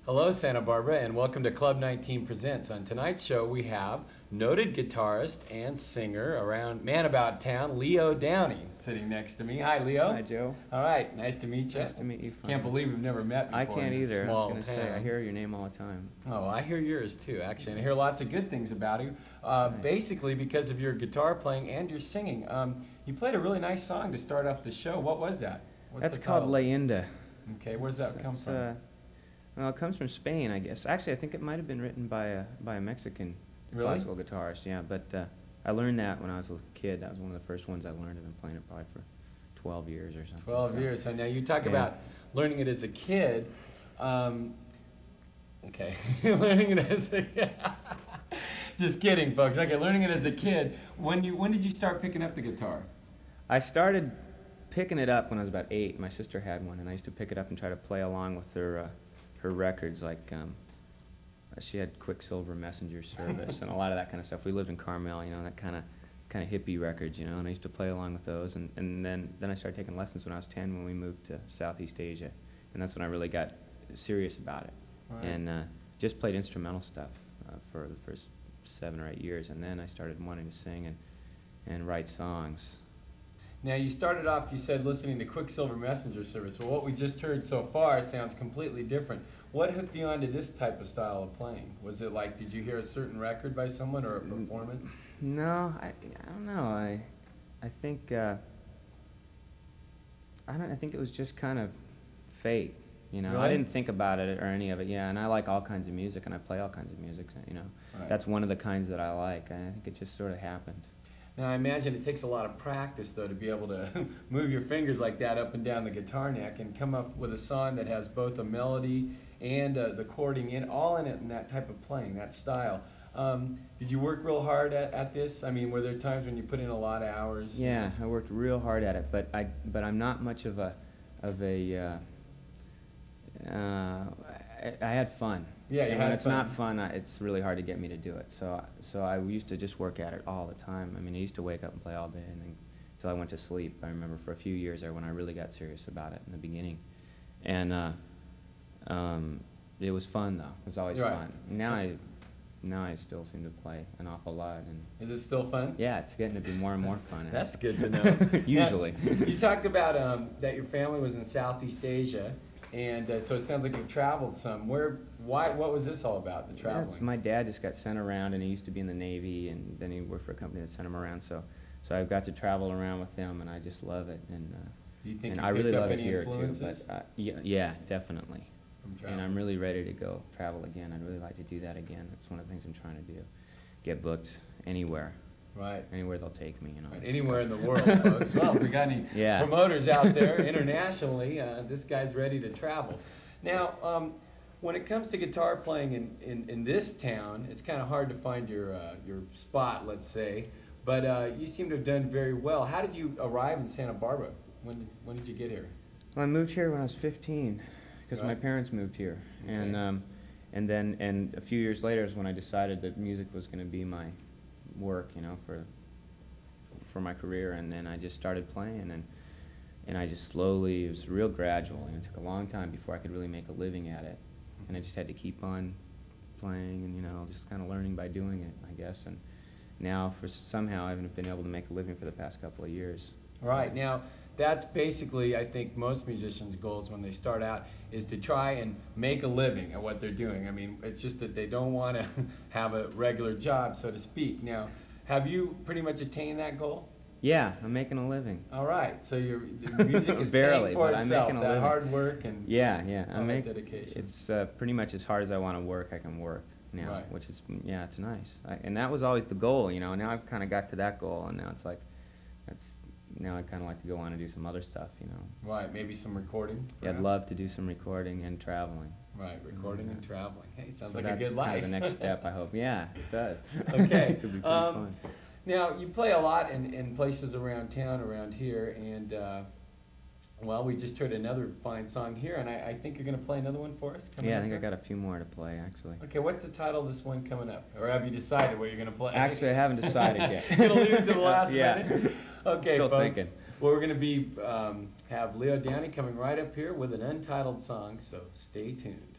Hello, Santa Barbara, and welcome to Club 19 Presents. On tonight's show, we have noted guitarist and singer around man about town, Leo Downey, sitting next to me. Hi, Leo. Hi, Joe. All right, nice to meet you. Nice to meet you. Can't believe we've never met before. I can't in this either. Small I was going to say, I hear your name all the time. Oh, I hear yours too, actually, and I hear lots of good things about you. Nice. Basically, because of your guitar playing and your singing. You played a really nice song to start off the show. What was that? What's That's the called title? Leyenda. Okay, where does that come from? Well, it comes from Spain, I guess. Actually, I think it might have been written by a Mexican classical guitarist. Yeah, but I learned that when I was a kid. That was one of the first ones I learned. I've been playing it probably for 12 years or something. 12 years. So now you talk about learning it as a kid. Okay, learning it as a kid. Just kidding, folks. Okay, learning it as a kid. When did you start picking up the guitar? I started picking it up when I was about 8. My sister had one, and I used to pick it up and try to play along with her records. Like she had Quicksilver Messenger Service and a lot of that kind of stuff. We lived in Carmel, you know, that kind of hippie records, you know, and I used to play along with those. And then I started taking lessons when I was 10 when we moved to Southeast Asia, and that's when I really got serious about it. Right. And just played instrumental stuff for the first 7 or 8 years, and then I started wanting to sing and write songs. Now, you started off, you said, listening to Quicksilver Messenger Service. Well, what we just heard so far sounds completely different. What hooked you onto this type of style of playing? Was it like, did you hear a certain record by someone or a performance? No, I don't know. I think I think it was just kind of fate. You know, Really? I didn't think about it or any of it. Yeah, and I like all kinds of music, and I play all kinds of music. You know, Right. That's one of the kinds that I like. I think it just sort of happened. Now, I imagine it takes a lot of practice, though, to be able to move your fingers like that up and down the guitar neck and come up with a song that has both a melody and the chording all in it, and that type of playing, that style. Did you work real hard at this? I mean, were there times when you put in a lot of hours? Yeah, I worked real hard at it, but I'm not much of a I had fun. Yeah, you and had when it's fun. not fun, it's really hard to get me to do it. So I used to just work at it all the time. I mean, I used to wake up and play all day and then until I went to sleep. I remember for a few years there when I really got serious about it in the beginning, and it was fun though. It was always Right. fun. Now I still seem to play an awful lot. And Is it still fun? yeah, it's getting to be more and more fun. That's good to know. Usually. Now, you talked about that your family was in Southeast Asia, and so it sounds like you've traveled some. What was this all about, the traveling? My dad just got sent around, and he used to be in the Navy, and then he worked for a company that sent him around. So I've got to travel around with them, and I just love it. And Do you think and you I really picked up love it any here too. influences But yeah, definitely. from And traveling? I'm really ready to go travel again. I'd really like to do that again. That's one of the things I'm trying to do. Get booked anywhere. Right. Anywhere they'll take me, you know. Right, anywhere in the world, folks. Well, if we got any promoters out there internationally, this guy's ready to travel. Now, when it comes to guitar playing in this town, it's kind of hard to find your spot, let's say. But you seem to have done very well. How did you arrive in Santa Barbara? When did you get here? Well, I moved here when I was 15 because my Right. parents moved here, Okay. and then a few years later is when I decided that music was going to be my work, you know, for my career, and then I just started playing, and I just slowly, it was real gradual, and it took a long time before I could really make a living at it, and I just had to keep on playing, and you know, just kind of learning by doing it, I guess, and now somehow I haven't been able to make a living for the past couple of years. Right. Now, that's basically, I think, most musicians' goals when they start out, is to try and make a living at what they're doing. I mean, it's just that they don't want to have a regular job, so to speak. Now, have you pretty much attained that goal? Yeah, I'm making a living. All right. So your music is Barely, paying for but I'm itself. making a That living. hard work and Yeah, all that dedication. It's pretty much as hard as I want to work, I can work now, Right. which is, yeah, it's nice. And that was always the goal, you know. Now I've kind of got to that goal, and now it's like, now I kind of like to go on and do some other stuff, you know. Right. Maybe some recording. Yeah, I'd perhaps? love to do some recording and traveling. Right. Recording and traveling. Hey, sounds So like a that's good kind life. of the next step, I hope. Yeah, it does. Okay. It could be pretty fun. Now, you play a lot in places around town, around here, and, well, we just heard another fine song here, and I think you're going to play another one for us? coming Yeah, I up think I here? got a few more to play, actually. Okay, what's the title of this one coming up? Or have you decided what you're going to play? Actually, I haven't decided yet. You're going to leave it to the last Yeah. minute? Okay, Still folks. thinking. Well, we're going to be have Leo Downey coming right up here with an untitled song, so stay tuned.